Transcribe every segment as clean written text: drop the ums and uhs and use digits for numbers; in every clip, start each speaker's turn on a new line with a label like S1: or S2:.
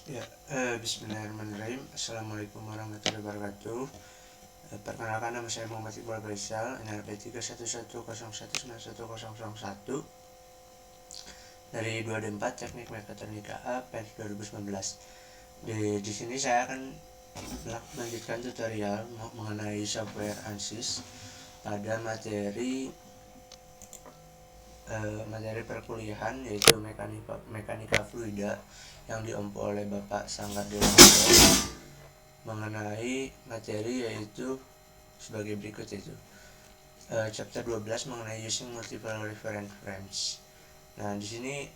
S1: Ya, Bismillahirrahmanirrahim. Assalamualaikum warahmatullahi wabarakatuh. Perkenalkan, nama saya Muhammad Iqbal Faisal, NRP 31101919101 dari 2D4 Teknik Mekatronika A PEN 2019. Di sini saya akan melanjutkan tutorial mengenai software ANSYS pada materi perkuliahan, yaitu mekanika fluida yang diempu oleh Bapak Sanggar Dewanto, mengenai materi yaitu sebagai berikut, yaitu chapter 12 mengenai using multiple reference frames. Nah, di sini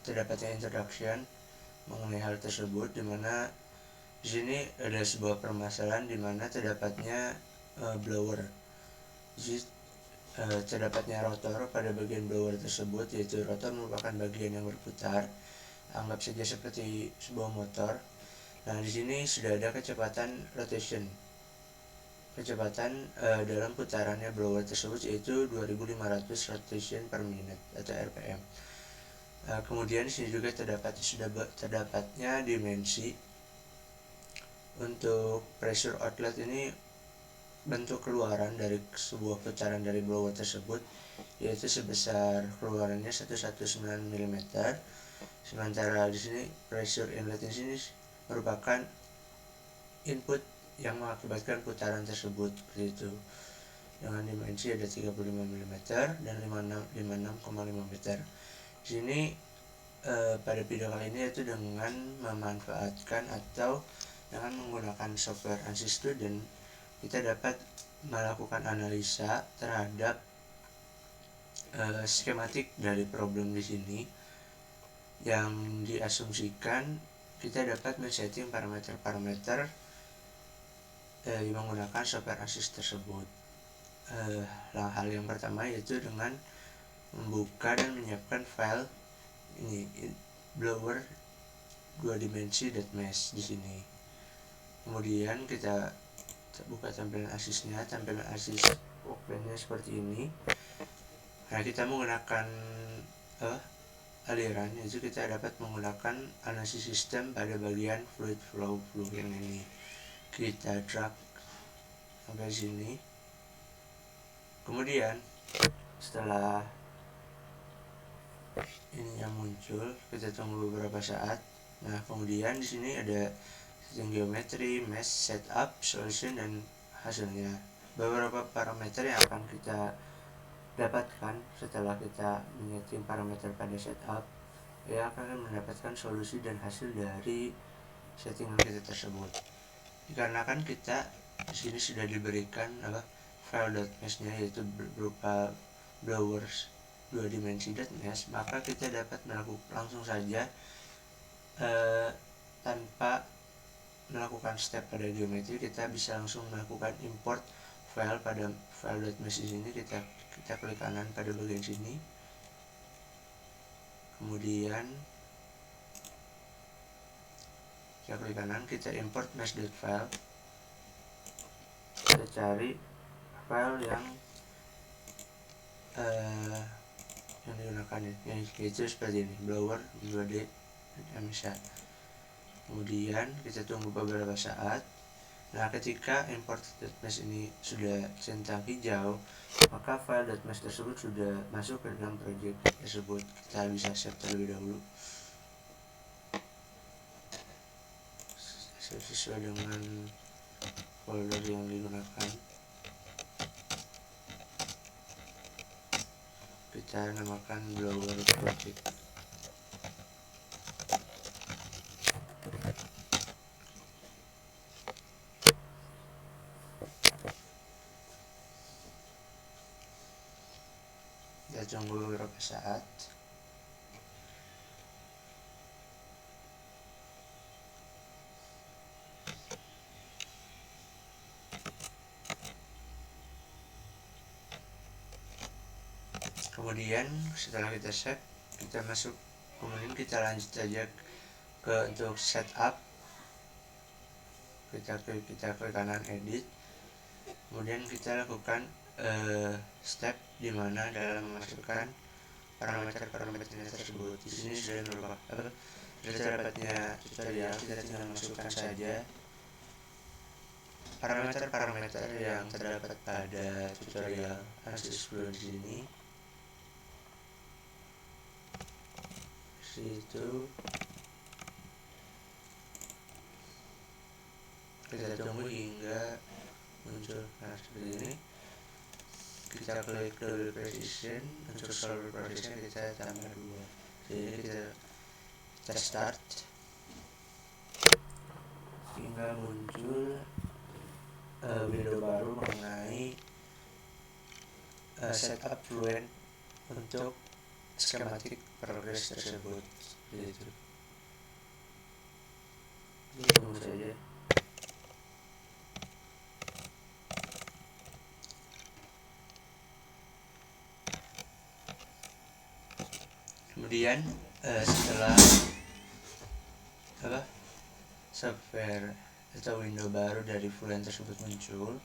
S1: terdapatnya introduction mengenai hal tersebut, di mana di sini ada sebuah permasalahan di mana terdapatnya blower. Jadi terdapatnya rotor pada bagian blower tersebut, yaitu rotor merupakan bagian yang berputar, anggap saja seperti sebuah motor. Nah, di sini sudah ada kecepatan rotation, dalam putarannya blower tersebut, yaitu 2500 rotation per minute atau RPM. Kemudian di sini juga terdapatnya dimensi untuk pressure outlet. Ini bentuk keluaran dari sebuah putaran dari blower tersebut, yaitu sebesar keluarannya 119 mm. Sementara di sini pressure inlet di sini merupakan input yang mengakibatkan putaran tersebut, seperti itu. Dengan dimensi ada 35 mm dan 56,5 meter. Di sini pada video kali ini yaitu dengan memanfaatkan atau dengan menggunakan software ANSYS Student, kita dapat melakukan analisa terhadap skematik dari problem di sini, yang diasumsikan kita dapat men-setting parameter-parameter menggunakan software ANSYS tersebut. Hal yang pertama yaitu dengan membuka dan menyiapkan file ini, blower 2 dimensi .mesh di sini. Kemudian kita buka tampilan ANSYS-nya. Tampilan ANSYS workbench-nya seperti ini. Nah, kita menggunakan aliran, yaitu kita dapat menggunakan analisis sistem pada bagian fluid flow yang ini. Kita drag sampai sini. Kemudian setelah ini yang muncul, kita tunggu beberapa saat. Nah, kemudian di sini ada setting geometri, mesh, setup, solution, dan hasilnya. Beberapa parameter yang akan kita dapatkan setelah kita menyeting parameter pada setup, ya akan mendapatkan solusi dan hasil dari settingan kita tersebut. Dikarenakan kita di sini sudah diberikan file.mesh-nya, yaitu berupa blowers 2 dimensi .mesh, maka kita dapat melakukan langsung saja tanpa melakukan step pada geometri. Kita bisa langsung melakukan import file pada file.mesh di sini. Kita klik kanan pada bagian sini, kemudian kita klik kanan, kita import mesh.file. Kita cari file yang digunakan, yaitu seperti ini, blower 2D mesh. Kemudian kita tunggu beberapa saat. Nah, ketika import .mesh ini sudah centang hijau, maka file .mesh tersebut sudah masuk ke dalam project tersebut. Kita bisa save terlebih dahulu sesuai dengan folder yang digunakan. Kita namakan blower project. Kita tunggu beberapa saat. Kemudian setelah kita save, kita masuk, kemudian kita lanjut saja ke untuk setup. Kita klik kanan edit, kemudian kita lakukan step dimana dalam memasukkan parameter-parameternya tersebut. Di sini sudah terdapatnya tutorial, kita tinggal masukkan saja parameter-parameter yang terdapat pada tutorial ANSYS Pro di sini. Situ kita tunggu hingga muncul. Nah, seperti ini. Kita klik double precision, untuk solver precision kita tambah 2. Jadi kita start hingga muncul window baru mengenai setup Fluent untuk skematik progress tersebut. Gitu. Tunggu saja. Kemudian setelah software atau window baru dari Fluent tersebut muncul,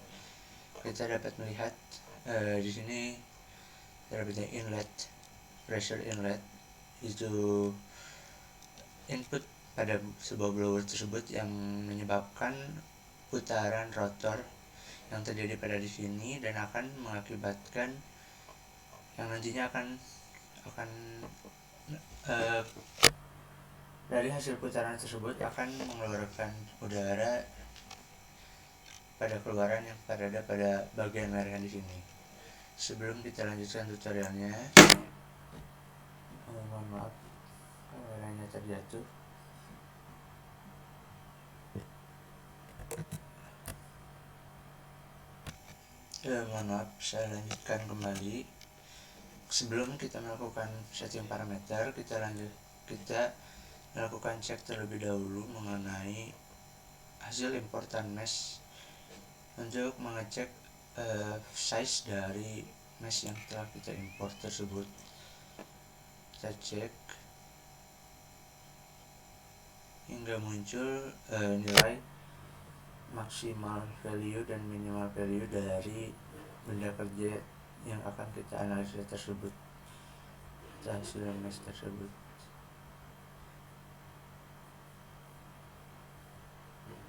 S1: kita dapat melihat di sini terdapat inlet, pressure inlet, itu input pada sebuah blower tersebut yang menyebabkan putaran rotor yang terjadi pada di sini dan akan mengakibatkan yang nantinya akan dari hasil putaran tersebut akan mengeluarkan udara pada keluaran yang berada pada bagian merah di sini. Sebelum kita lanjutkan tutorialnya, mohon maaf, kameranya terjatuh. Mohon maaf, saya lanjutkan kembali. Sebelum kita melakukan setting parameter, kita melakukan cek terlebih dahulu mengenai hasil importan mesh untuk mengecek size dari mesh yang telah kita import tersebut. Kita cek hingga muncul nilai maksimal value dan minimal value dari benda kerja yang akan kita analisa tersebut, hasil mesh tersebut.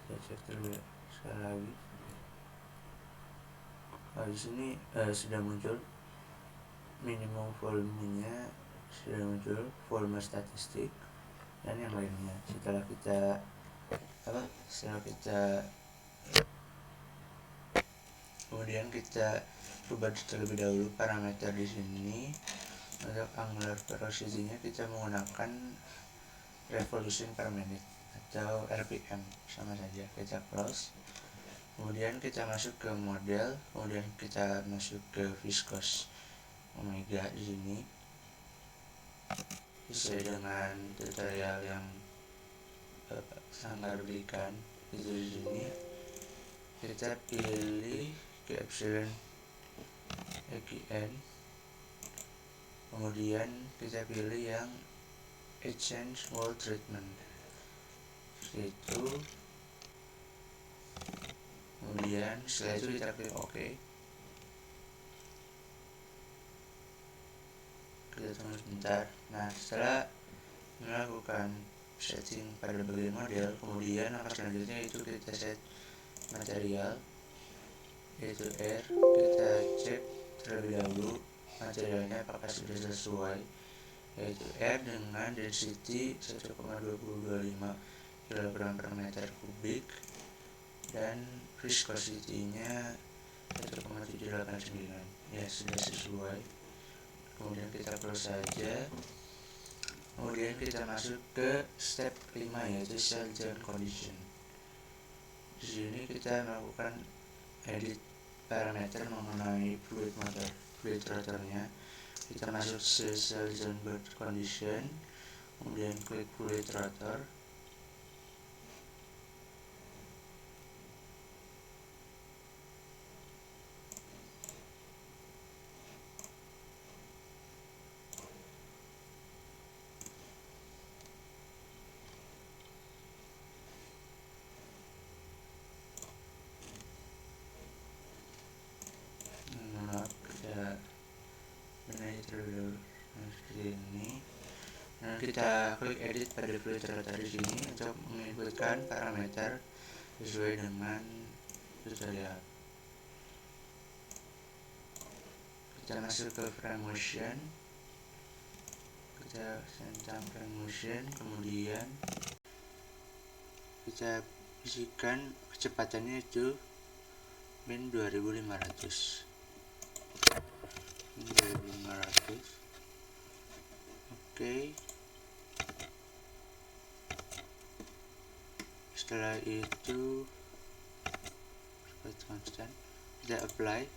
S1: Kita cek terlebih sekali lagi. Di sini sudah muncul minimum volumenya, sudah muncul volume statistik dan yang lainnya. Setelah kita kemudian kita rubah terlebih dahulu parameter di sini. Untuk angular velocity-nya kita menggunakan revolution per minute atau RPM, sama saja. Kita close. Kemudian kita masuk ke model, kemudian kita masuk ke viscous omega di sini. Sesuai dengan tutorial yang Sanggar berikan, itu di sini kita pilih ke epsilon EGN, kemudian kita pilih yang exchange wall treatment itu, kemudian setelah itu kita klik OK. Kita tunggu sebentar. Nah, setelah melakukan setting pada bagian model, kemudian langkah selanjutnya itu kita set material, yaitu air. Kita cek terlebih dahulu materialnya apakah sudah sesuai, yaitu air dengan density 1,225 kg per meter kubik dan viscosity-nya 1,789. Ya, sudah sesuai. Kemudian kita close saja. Kemudian kita masuk ke step 5, yaitu cell zone condition. Di sini kita melakukan edit parameter mengenai fluid rotornya. Kita masuk ke cell zone condition, kemudian klik fluid rotor. Benahi terlebih dahulu seperti kemudian kita klik edit pada filter tadi sini untuk menginputkan parameter sesuai dengan tutorial. Kita masuk ke frame motion, kita centang frame motion, kemudian kita isikan kecepatannya itu min 2500. Oke. Setelah itu konstan, kita apply.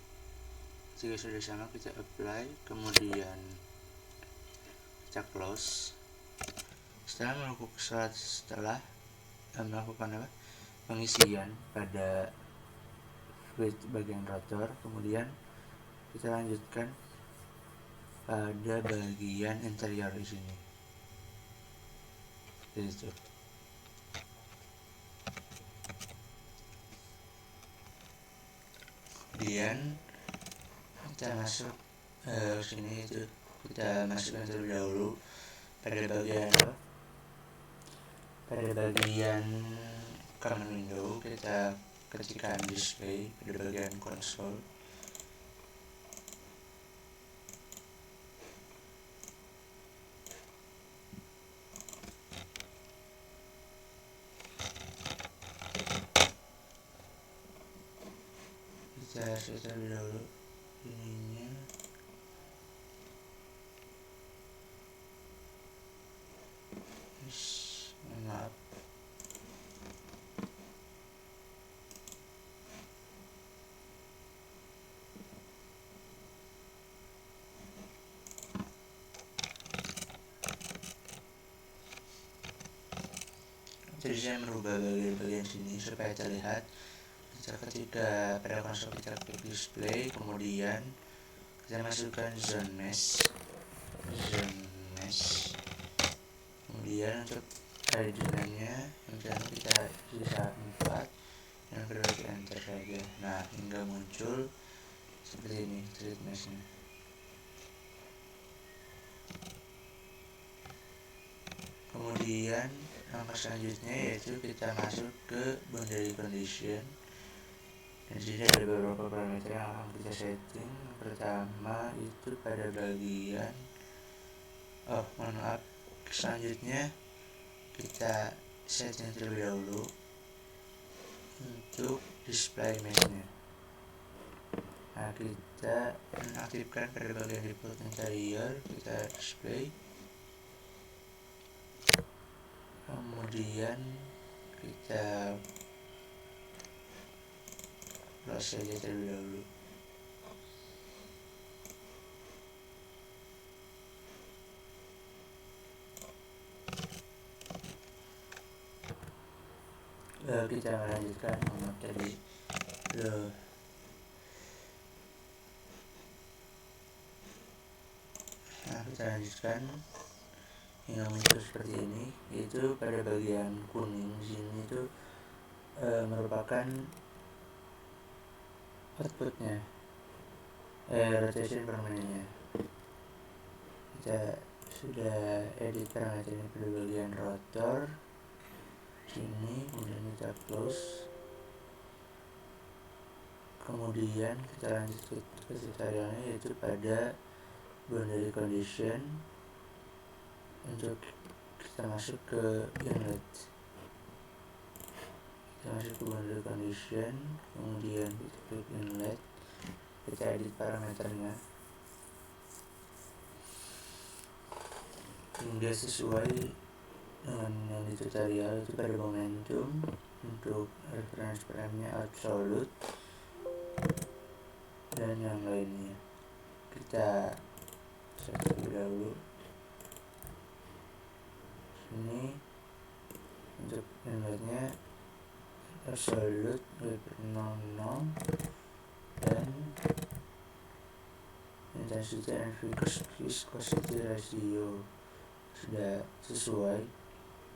S1: Jika sudah sama kita apply, kemudian kita close. Setelah melakukan pengisian pada bagian rotor, kemudian kita lanjutkan pada bagian interior di sini. Itu. Kemudian kita masuk sini, itu kita masukkan terlebih dahulu pada bagian command window, kita ketikkan display pada bagian konsol. Kita set terlebih dahulu ininya. Maaf. Jadi saya merubah bagian sini supaya terlihat. Ketika pada konsol kita klik display, kemudian kita masukkan zone mesh, kemudian untuk originalnya misalnya kita bisa 4, yang kedua kita enter saja. Nah, hingga muncul seperti ini thread meshnya. Kemudian langkah selanjutnya yaitu kita masuk ke boundary condition. Dan di sini ada beberapa parameter yang akan kita setting. Yang pertama itu pada bagian selanjutnya kita setting terlebih dahulu untuk display meshnya. Nah, kita aktifkan pada bagian default interior, kita display, kemudian kita close saja terlebih dahulu. Kita melanjutkan tadi. Nah, kita lanjutkan hingga muncul seperti ini, yaitu pada bagian kuning sini itu merupakan outputnya, rotation permanentnya. Kita sudah edit parameter ini pada bagian rotor sini, kemudian kita close, kemudian kita lanjut ke tutorialnya yaitu pada boundary condition. Untuk kita masuk ke inlet, kita masuk ke boundary condition, kemudian kita klik inlet, kita edit parameternya hingga sesuai dengan yang di tutorial. Itu pada momentum, untuk reference frame-nya absolute dan yang lainnya kita set terlebih dahulu. Ini untuk inletnya absolute 0,0 dan intensity and viscosity ratio sudah sesuai,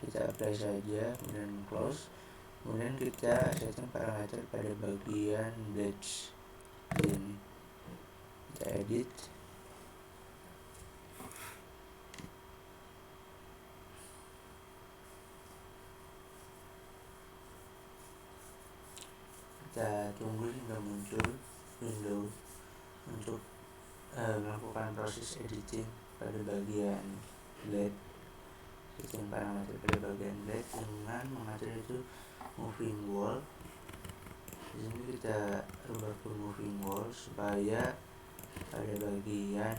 S1: kita apply saja, kemudian close, kemudian kita setting parameter pada bagian batch ini, kita edit, kita tunggu hingga muncul window untuk melakukan proses editing pada bagian blade, setting parameter pada bagian blade dengan mengatur itu moving wall. Di sini kita rubah ke moving wall supaya pada bagian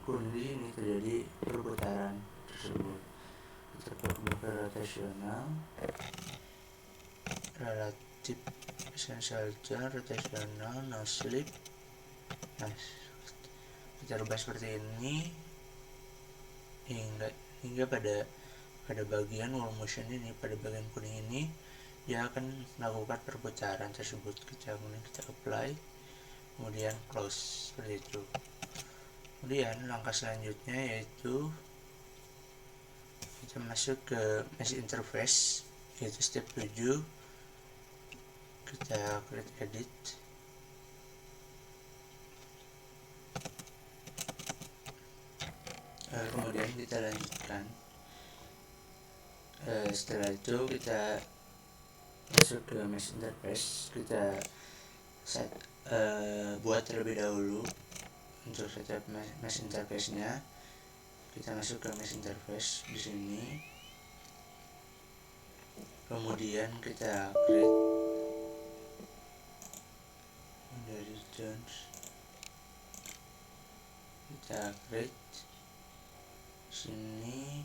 S1: kuning di sini terjadi perputaran tersebut. Kita rubah ke rotational, relative essential tone, rotational, no slip. Nah, kita rubah seperti ini hingga pada bagian wall motion ini, pada bagian kuning ini dia akan melakukan perputaran tersebut. Kita apply, kemudian close seperti itu. Kemudian langkah selanjutnya yaitu kita masuk ke mesh interface, yaitu step 7. Kita klik edit, kemudian kita lanjutkan. Setelah itu kita masuk ke mesh interface, kita buat terlebih dahulu untuk setup mesh interface nya. Kita masuk ke mesh interface di sini, kemudian kita create dari zones, kita create sini,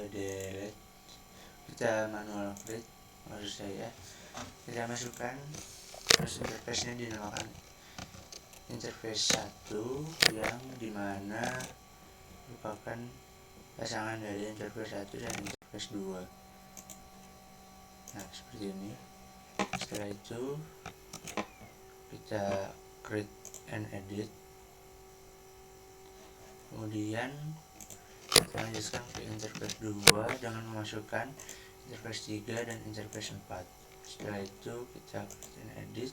S1: delete, kita manual create maksud saya. Kita masukkan mesh interface nya dinamakan interface 1 yang dimana merupakan pasangan dari interface 1 dan interface 2. Nah, seperti ini. Setelah itu kita create and edit, kemudian kita lanjutkan ke interface 2 dengan memasukkan interface 3 dan interface 4. Setelah itu kita create and edit.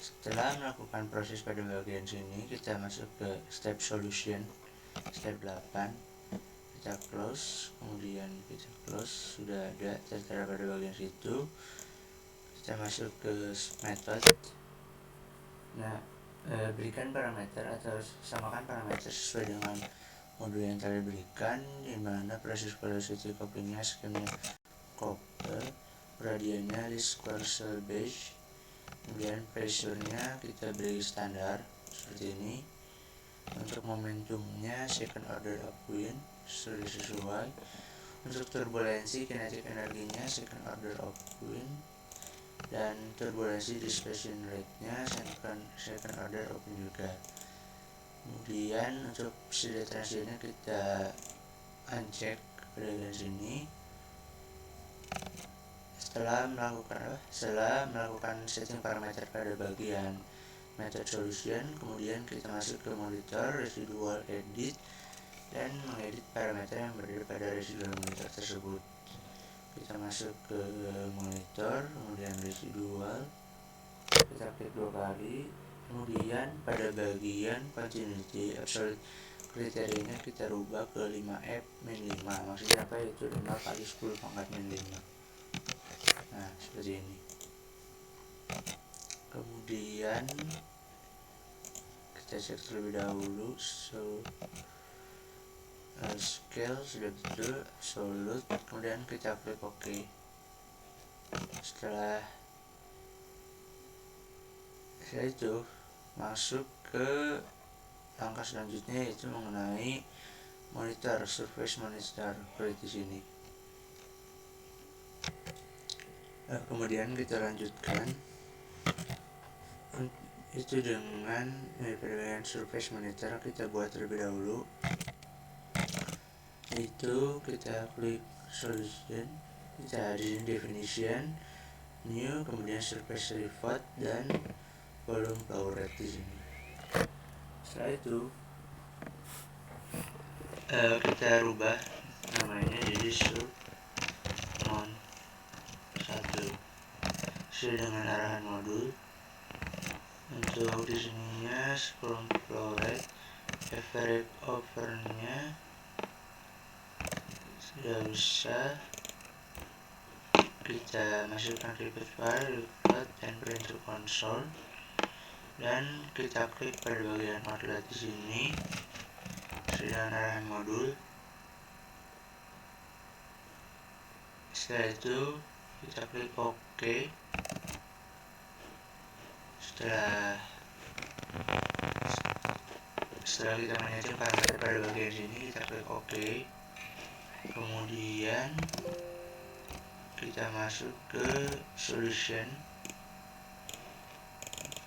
S1: Setelah melakukan proses pada bagian sini, kita masuk ke step solution, step 8. Kita close, kemudian kita close, sudah ada tertera pada bagian situ. Kita masuk ke method. Nah, berikan parameter atau samakan parameter sesuai dengan modul yang telah diberikan, dimana proses velocity couplingnya skemnya copper, radiannya least square cell base, kemudian pressure-nya kita beri standar seperti ini. Untuk momentumnya second order upwind sudah sesuai. Untuk turbulensi kinetic energinya second order upwind, dan turbulensi dispersion rate-nya second order upwind juga. Kemudian untuk speed transition-nya kita uncheck pada bagian sini. Setelah melakukan setting parameter pada bagian method solution, kemudian kita masuk ke monitor, residual edit, dan mengedit parameter yang berada pada residual monitor tersebut. Kita masuk ke monitor, kemudian residual, kita klik 2 kali, kemudian pada bagian continuity absolute kriterianya kita rubah ke 5F min 5. Maksudnya apa? Itu 5 kali 10 pangkat min 5. Nah, seperti ini. Kemudian kita cek terlebih dahulu scale sudah betul, absolute, kemudian kita klik OK. Setelah itu masuk ke langkah selanjutnya, yaitu mengenai monitor, surface monitor, klik di sini. Kemudian kita lanjutkan itu dengan bagian surface monitor kita buat terlebih dahulu, itu kita klik solution, kita di definition new, kemudian surface report dan volume flow rate di sini. Setelah itu kita rubah namanya jadi submon 1 sesuai dengan arahan modul. Untuk di sininya volume flow rate, average overnya sudah bisa, kita masukkan repeat file, record, dan print to console, dan kita klik pada bagian outlet di sini dengan arahan modul. Setelah itu kita klik OK. Setelah kita menyeting parameter pada bagian sini, kita klik OK. Kemudian kita masuk ke solution,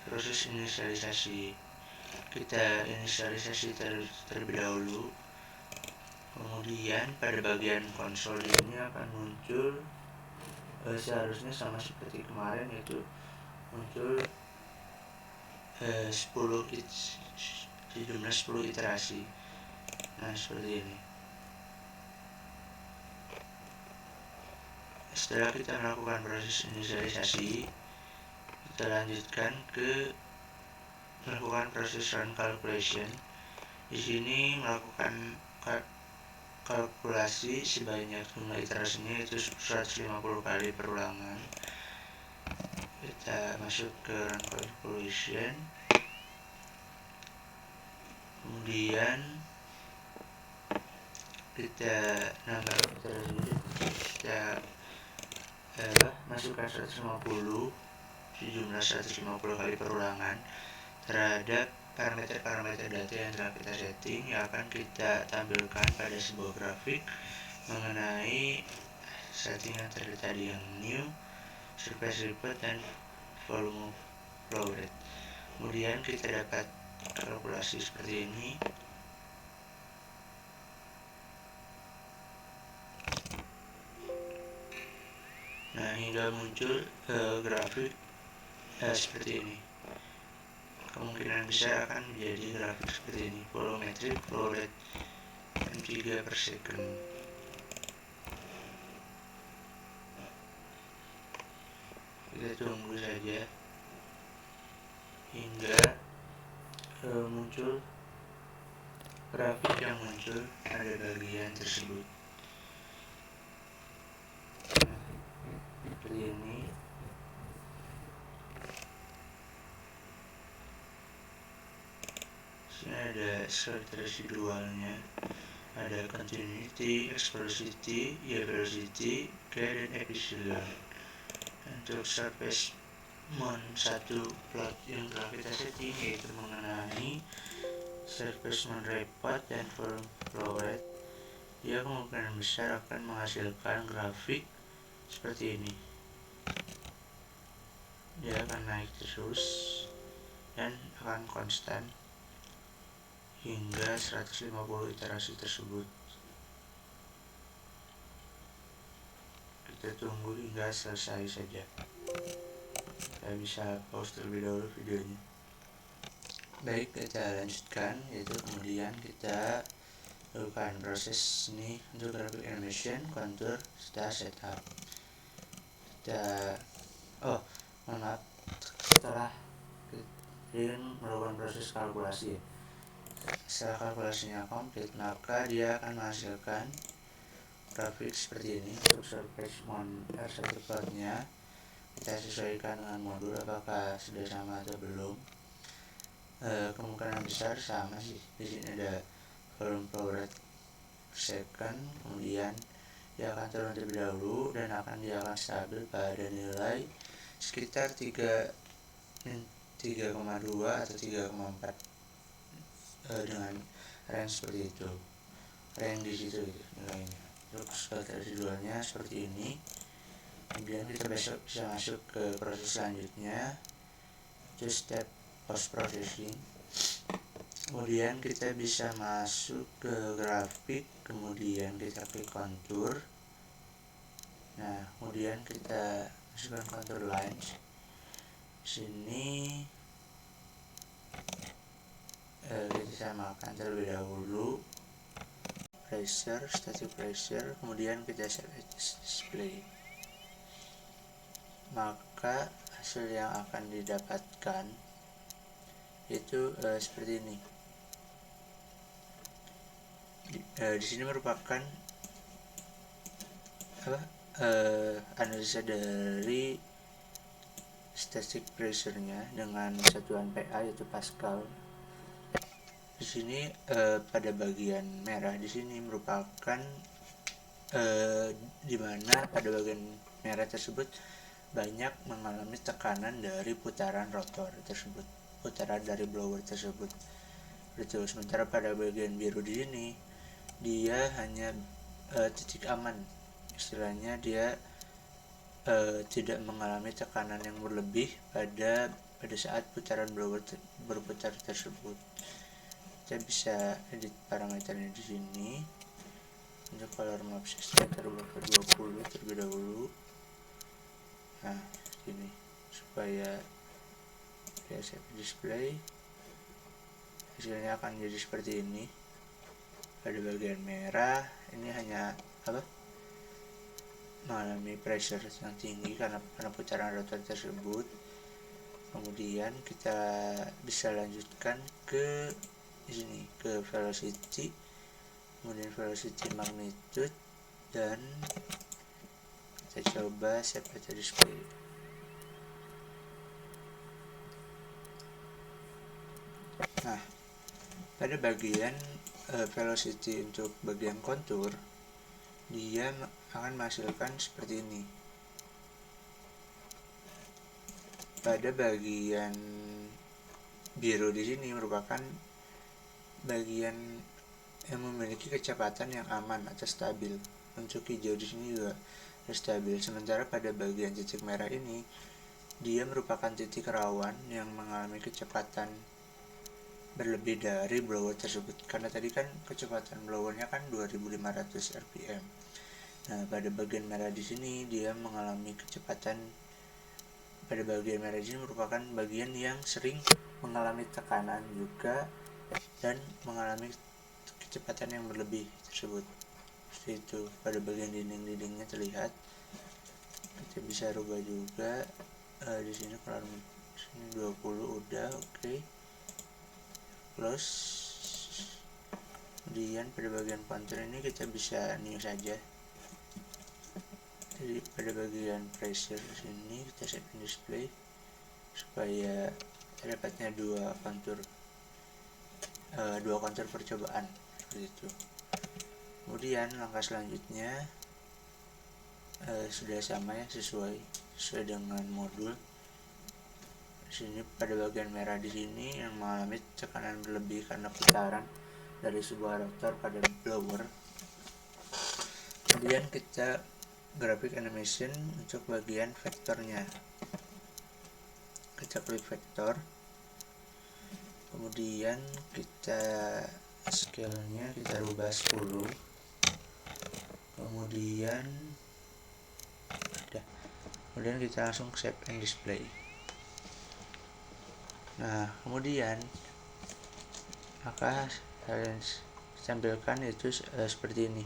S1: proses inisialisasi. Kita inisialisasi terlebih dahulu. Kemudian pada bagian konsol ini akan muncul seharusnya sama seperti kemarin, yaitu muncul 10 jumlah 10 iterasi. Nah, seperti ini. Setelah kita melakukan proses inisialisasi, kita lanjutkan ke melakukan proses run calculation. Di sini melakukan kalkulasi sebanyak jumlah iterasinya yaitu 150 kali perulangan. Kita masuk ke run calculation, kemudian kita nambah iterasi, kita masukkan 150 sejumlah 150 kali perulangan terhadap parameter-parameter data yang telah kita setting, yang akan kita tampilkan pada sebuah grafik mengenai settingan tadi yang new, surface report, dan volume flow rate. Kemudian kita dapat kalkulasi seperti ini. Nah, hingga muncul grafik seperti ini. Kemungkinan besar akan menjadi grafik seperti ini, volumetric flow rate M3 per second. Kita tunggu saja hingga muncul grafik yang muncul pada bagian tersebut. Seperti ini. Sini ada slide residualnya, ada continuity, explosivity, velocity, dan epsilon. Untuk surface mon 1 plot yang telah kita setting yaitu mengenai surface mon report dan volume flow rate, dia kemungkinan besar akan menghasilkan grafik seperti ini. Dia akan naik terus dan akan konstan hingga 150 iterasi tersebut. Kita tunggu hingga selesai saja. Kita bisa pause terlebih dahulu videonya. Baik, kita lanjutkan, yaitu kemudian kita lakukan proses ini untuk grafik animation, contour, kita setup. Mohon maaf, setelah kita melakukan proses kalkulasi, setelah kalkulasinya komplit, maka dia akan menghasilkan grafik seperti ini. Untuk surface mon R1 plotnya kita sesuaikan dengan modul apakah sudah sama atau belum. Kemungkinan besar sama sih. Di sini ada volume flow rate per second, kemudian dia akan turun terlebih dahulu dan dia akan stabil pada nilai sekitar 3,2 atau 3,4 dengan range seperti itu, range di situ gitu, nilainya. Untuk slide residualnya seperti ini. Kemudian kita bisa masuk ke proses selanjutnya, itu step post processing. Kemudian kita bisa masuk ke grafik, kemudian kita klik contour. Nah, kemudian kita masukkan contour lines. Sini kita samakan terlebih dahulu pressure, static pressure, kemudian kita set display. Maka hasil yang akan didapatkan itu seperti ini. Di sini merupakan analisa dari static pressure-nya dengan satuan PA yaitu Pascal. Di sini pada bagian merah di sini merupakan di mana pada bagian merah tersebut banyak mengalami tekanan dari putaran rotor tersebut, putaran dari blower tersebut. Betul. Sementara pada bagian biru di sini dia hanya titik aman, istilahnya dia tidak mengalami tekanan yang berlebih pada saat putaran blower berputar tersebut. Kita bisa edit parameternya di sini. Untuk color map saya terubah ke 20 terlebih dahulu. Nah, ini supaya saya display hasilnya akan jadi seperti ini. Pada bagian merah ini hanya mengalami pressure yang tinggi karena putaran rotor tersebut. Kemudian kita bisa lanjutkan ke sini, ke velocity, kemudian velocity magnitude, dan kita coba save data display. Nah, pada bagian velocity untuk bagian kontur, dia akan menghasilkan seperti ini. Pada bagian biru di sini merupakan bagian yang memiliki kecepatan yang aman atau stabil. Untuk hijau di sini juga stabil. Sementara pada bagian titik merah ini dia merupakan titik rawan yang mengalami kecepatan berlebih dari blower tersebut, karena tadi kan kecepatan blowernya kan 2500 rpm. Nah, pada bagian merah di sini dia mengalami kecepatan, pada bagian merah ini merupakan bagian yang sering mengalami tekanan juga dan mengalami kecepatan yang berlebih tersebut. Seperti itu. Pada bagian dinding-dindingnya terlihat. Kita bisa rubah juga di sini color sini 20 udah oke. Close. Kemudian pada bagian kontur ini kita bisa new saja. Jadi pada bagian pressure sini kita save display supaya dapatnya dua kontur percobaan seperti itu. Kemudian langkah selanjutnya sudah sama ya, sesuai dengan modul. Di sini pada bagian merah di sini yang mengalami tekanan berlebih karena putaran dari sebuah rotor pada blower. Kemudian kita graphic animation untuk bagian vektornya. Kita klik vektor, kemudian kita scale-nya kita rubah 10, kemudian kita langsung save and display. Nah, kemudian maka kalian tampilkan itu seperti ini.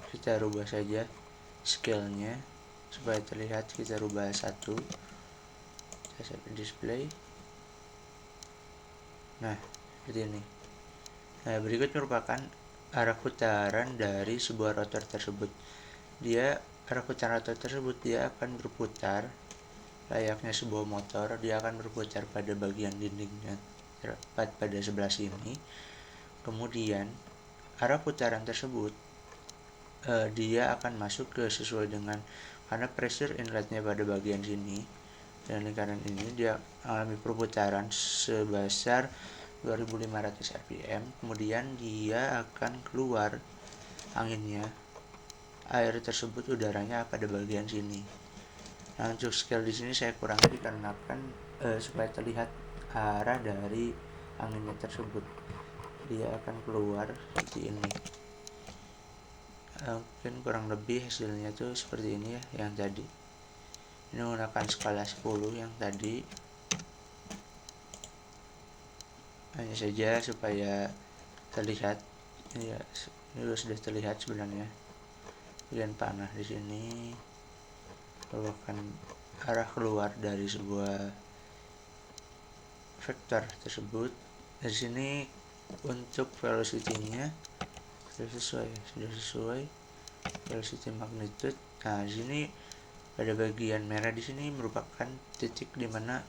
S1: Kita rubah saja scale-nya supaya terlihat, kita rubah 1, kita save display. Nah, seperti ini. Nah, berikut merupakan arah putaran dari sebuah rotor tersebut. Arah putaran rotor tersebut dia akan berputar layaknya sebuah motor. Dia akan berputar pada bagian dindingnya tepat pada sebelah sini. Kemudian arah putaran tersebut dia akan masuk ke sesuai dengan, karena pressure inletnya pada bagian sini dan lingkaran ini dia mengalami perputaran sebesar 2500 rpm. Kemudian dia akan keluar anginnya, air tersebut udaranya pada bagian sini. Nah, untuk scale di sini saya kurangi dikarenakan supaya terlihat arah dari anginnya tersebut. Dia akan keluar seperti ini. Mungkin kurang lebih hasilnya tuh seperti ini ya, yang tadi. Ini menggunakan skala 10 yang tadi. Hanya saja supaya terlihat. Ini sudah terlihat sebenarnya. Bagian panah di sini merupakan arah keluar dari sebuah vektor tersebut. Di sini untuk velocity-nya sudah sesuai. velocity magnitude. Nah, di sini pada bagian merah di sini merupakan titik di mana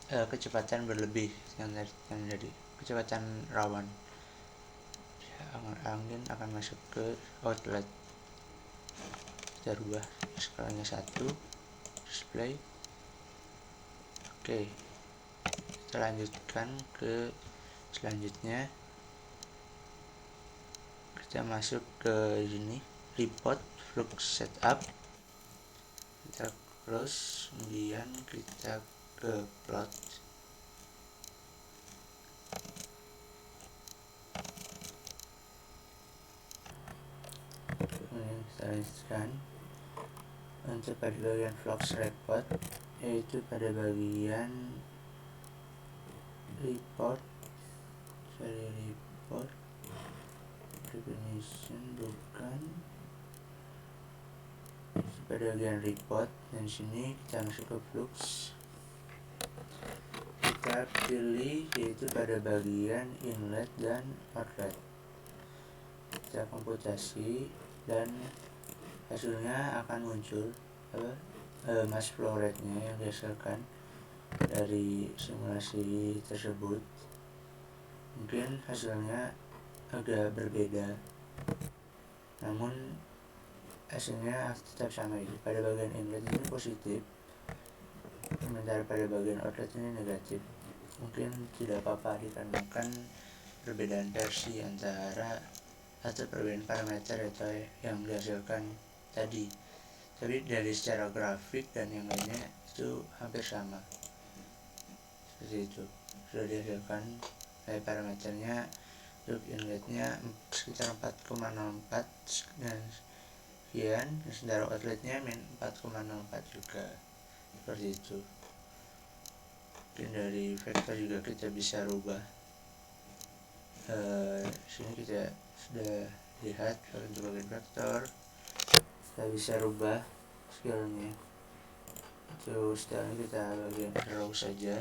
S1: kecepatan berlebih yang tadi kecepatan rawan. Angin akan masuk ke outlet. Kita rubah skalanya 1, display. Oke, kita lanjutkan ke selanjutnya. Kita masuk ke sini, report flux setup. Kita close, kemudian kita ke plot. Kemudian kita lanjutkan untuk pada bagian flux report, yaitu pada bagian report definition, bukan pada bagian report. Dan sini kita masuk ke flux, kita pilih yaitu pada bagian inlet dan outlet. Kita komputasi dan hasilnya akan muncul mass flow rate-nya yang dihasilkan dari simulasi tersebut. Mungkin hasilnya agak berbeda, namun hasilnya tetap sama. Itu pada bagian inlet ini positif, sementara pada bagian outlet ini negatif. Mungkin tidak apa-apa dikarenakan perbedaan versi antara atau perbedaan parameter atau yang dihasilkan tadi. Tapi dari secara grafik dan yang lainnya itu hampir sama. Seperti itu. Sudah dihasilkan parameternya untuk inletnya sekitar 4,04 dan sekian, sementara outletnya min 4,04 juga. Seperti itu. Mungkin dari vektor juga kita bisa rubah. Sini kita sudah lihat untuk bagian vektor, kita bisa rubah scale-nya. Terus sekarang kita bagian row saja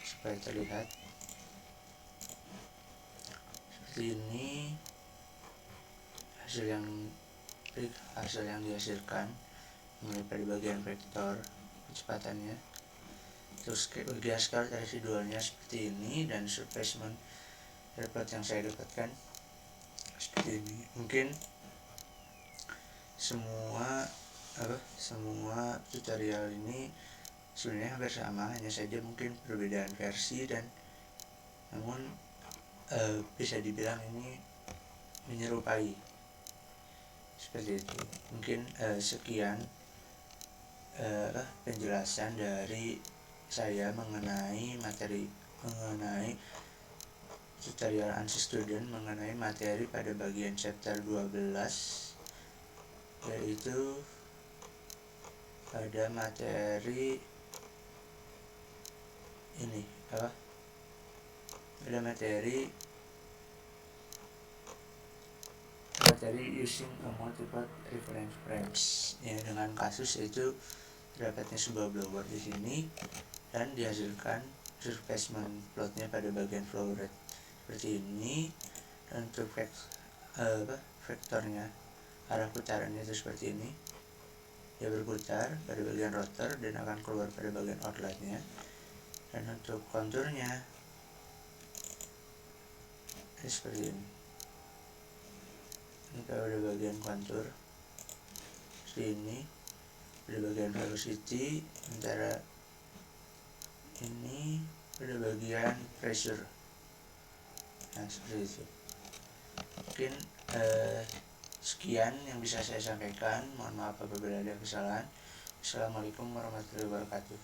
S1: supaya terlihat seperti ini hasil yang dihasilkan mulai dari bagian vektor kecepatannya. Terus bagian skala residualnya seperti ini, dan surfacement report yang saya dapatkan seperti ini. Mungkin semua tutorial ini sebenarnya hampir sama, hanya saja mungkin perbedaan versi, dan namun bisa dibilang ini menyerupai seperti itu. Mungkin sekian penjelasan dari saya mengenai tutorial ANSYS Student mengenai materi pada bagian chapter 12, yaitu pada materi ini materi using a multiple reference frames, ya, dengan kasus yaitu terdapatnya sebuah blower di sini dan dihasilkan surfacement plotnya pada bagian flow rate seperti ini. Dan untuk vektornya, arah putarannya itu seperti ini, dia berputar pada bagian rotor dan akan keluar pada bagian outletnya. Dan untuk konturnya seperti ini. Ini pada bagian kontur seperti ini, pada bagian velocity, sementara ini pada bagian pressure. Nah, seperti itu. Mungkin sekian yang bisa saya sampaikan. Mohon maaf apabila ada kesalahan. Assalamualaikum warahmatullahi wabarakatuh.